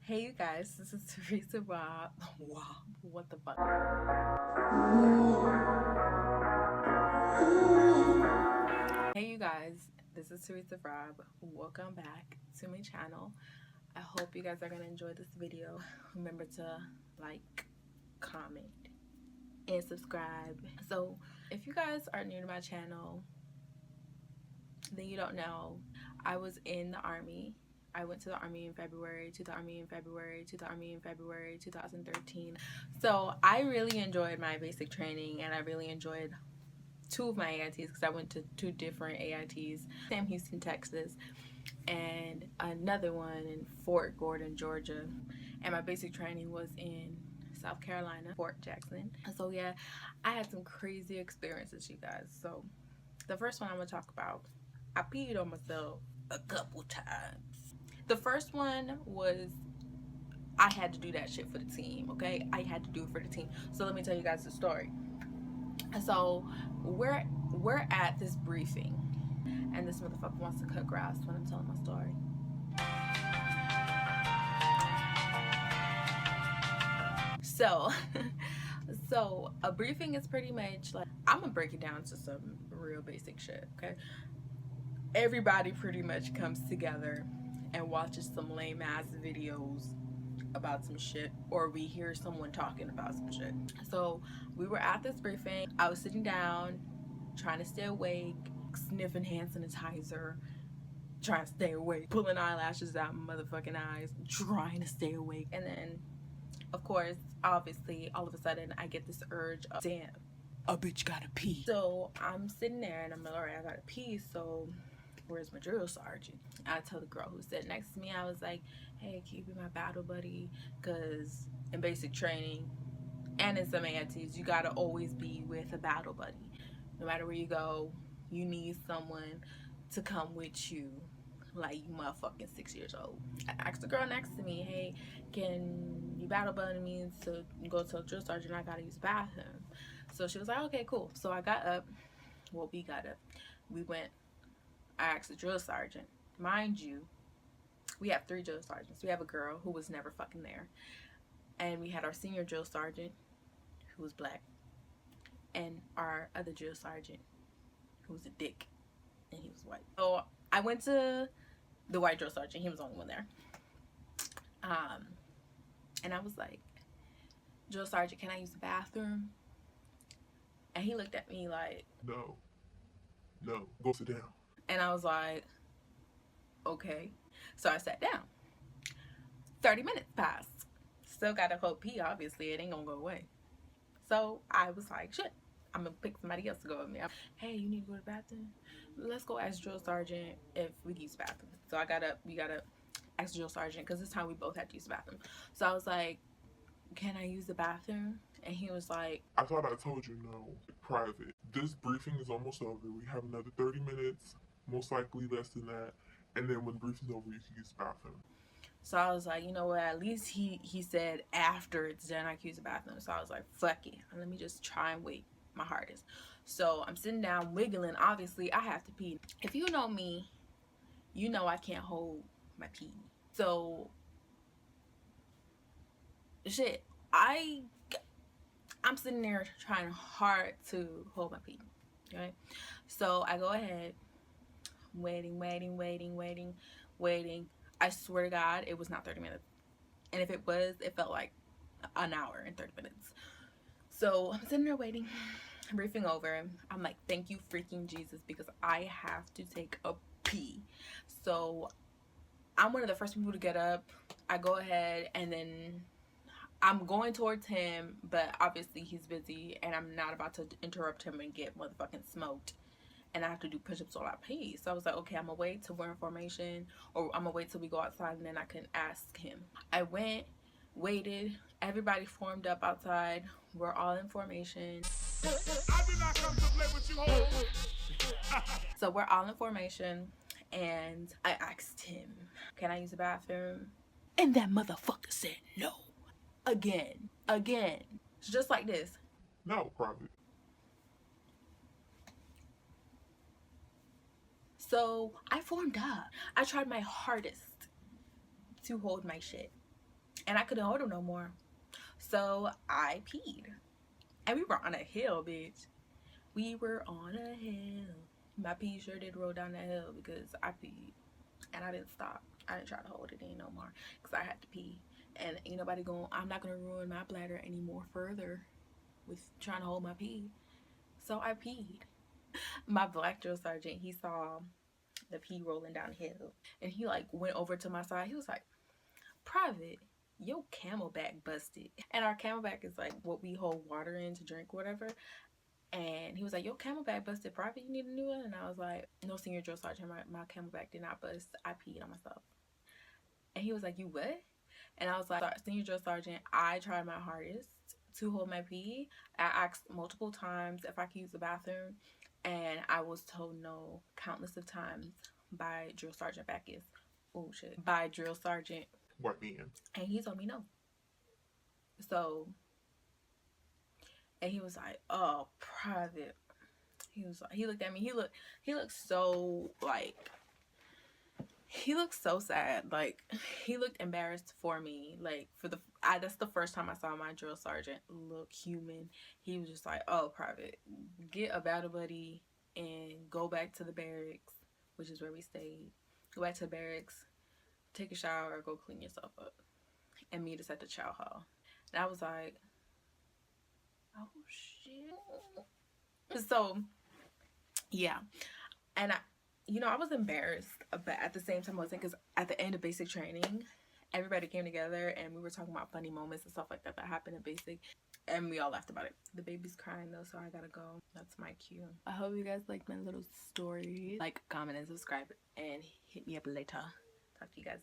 Hey you guys, this is Teresa Rob. Wow, what the fuck? Hey you guys, this is Teresa Rob. Welcome back to my channel. I hope you guys are gonna enjoy this video. Remember to like, comment, and subscribe. So if you guys are new to my channel, then you don't know, I was in the Army. I went to the Army in February, to the Army in February, to the Army in February 2013. So I really enjoyed my basic training, and I really enjoyed two of my AITs because I went to two different AITs. Sam Houston, Texas, and another one in Fort Gordon, Georgia. And my basic training was in South Carolina, Fort Jackson. So yeah, I had some crazy experiences, you guys. So the first one I'm gonna talk about, I peed on myself a couple times. The first one was I had to do that shit for the team, okay? I had to do it for the team. So let me tell you guys the story. So we're at this briefing, and this motherfucker wants to cut grass when I'm telling my story. So so a briefing is pretty much like, I'm gonna break it down to some real basic shit, okay? Everybody pretty much comes together and watches some lame ass videos about some shit, or we hear someone talking about some shit. So we were at this briefing. I was sitting down trying to stay awake, sniffing hand sanitizer, trying to stay awake, pulling eyelashes out my motherfucking eyes, trying to stay awake. And then of course, obviously, all of a sudden I get this urge of, damn, a bitch gotta pee. So I'm sitting there and I'm like, all right, I gotta pee. So where's my drill sergeant? I tell the girl who sat next to me, I was like, hey, can you be my battle buddy? Because in basic training and in some AITs, you gotta always be with a battle buddy. No matter where you go, you need someone to come with you like you motherfucking 6 years old. I asked the girl next to me, hey, can you battle buddy me to go to a drill sergeant? I gotta use the bathroom. So she was like, okay, cool. So I got up. Well, we got up. We went. I asked the drill sergeant. Mind you, we have 3 drill sergeants. We have a girl who was never fucking there, and we had our senior drill sergeant who was black, and our other drill sergeant who was a dick, and he was white. So I went to the white drill sergeant. He was the only one there. And I was like, drill sergeant, can I use the bathroom? And he looked at me like, No, go sit down. and I was like, okay. So I sat down. 30 minutes passed. Still got a whole pee, obviously. It ain't gonna go away. So I was like, shit, I'm gonna pick somebody else to go with me. Hey, you need to go to the bathroom? Let's go ask drill sergeant if we can use the bathroom. So I got up, we got to ask drill sergeant because this time we both had to use the bathroom. So I was like, can I use the bathroom? And he was like, I thought I told you no, private. This briefing is almost over. We have another 30 minutes, most likely less than that. And then when the briefing's over, you can use the bathroom. so I was like, you know what, at least he said after it's done I can use the bathroom. So I was like, fuck it, let me just try and wait my hardest. So I'm sitting down wiggling. Obviously I have to pee. If you know me, you know I can't hold my pee. So shit, I'm sitting there trying hard to hold my pee. Okay, so I go ahead, waiting. I swear to God, it was not 30 minutes. And if it was, it felt like an hour and 30 minutes. So I'm sitting there waiting, briefing over. I'm like, thank you freaking Jesus, because I have to take a pee. So I'm one of the first people to get up. I go ahead and then I'm going towards him, but obviously he's busy and I'm not about to interrupt him and get motherfucking smoked. And I have to do push-ups while I pee. So I was like, okay, I'm gonna wait till we're in formation, or I'm gonna wait till we go outside and then I can ask him. I went, waited, everybody formed up outside. We're all in formation. I did not come to play with you, hoes. So we're all in formation, and I asked him, can I use the bathroom? And that motherfucker said no. Again. It's just like this. No, private. So I formed up. I tried my hardest to hold my shit. and I couldn't hold him no more. So I peed. And we were on a hill, bitch. We were on a hill. My pee sure did roll down that hill because I peed. And I didn't stop. I didn't try to hold it in no more because I had to pee. And ain't nobody going, I'm not going to ruin my bladder any more further with trying to hold my pee. So I peed. My black drill sergeant, he saw the pee rolling downhill. And he like went over to my side. He was like, Private, your Camelback busted. And our Camelback is like what we hold water in to drink, whatever. And he was like, your Camelback busted, Private, you need a new one? And I was like, no, senior drill sergeant, my Camelback did not bust. I peed on myself. And he was like, you what? And I was like, senior drill sergeant, I tried my hardest to hold my pee. I asked multiple times if I could use the bathroom, and I was told no countless of times by drill sergeant Backus. Oh shit. By drill sergeant White man. and he told me no. So, and he was like, oh, Private. He was like, he looked at me. He looked so like, he looked so sad. Like, he looked embarrassed for me. Like, that's the first time I saw my drill sergeant look human. He was just like, oh, Private, get a battle buddy and go back to the barracks, which is where we stayed. Go back to the barracks, take a shower, go clean yourself up, and meet us at the chow hall. And I was like, oh shit. So yeah, and I was embarrassed, but at the same time I wasn't, because at the end of basic training, everybody came together and we were talking about funny moments and stuff like that happened in basic, and we all laughed about it. The baby's crying though, so I gotta go. That's my cue. I hope you guys like my little story. Like, comment, and subscribe, and hit me up later. Talk to you guys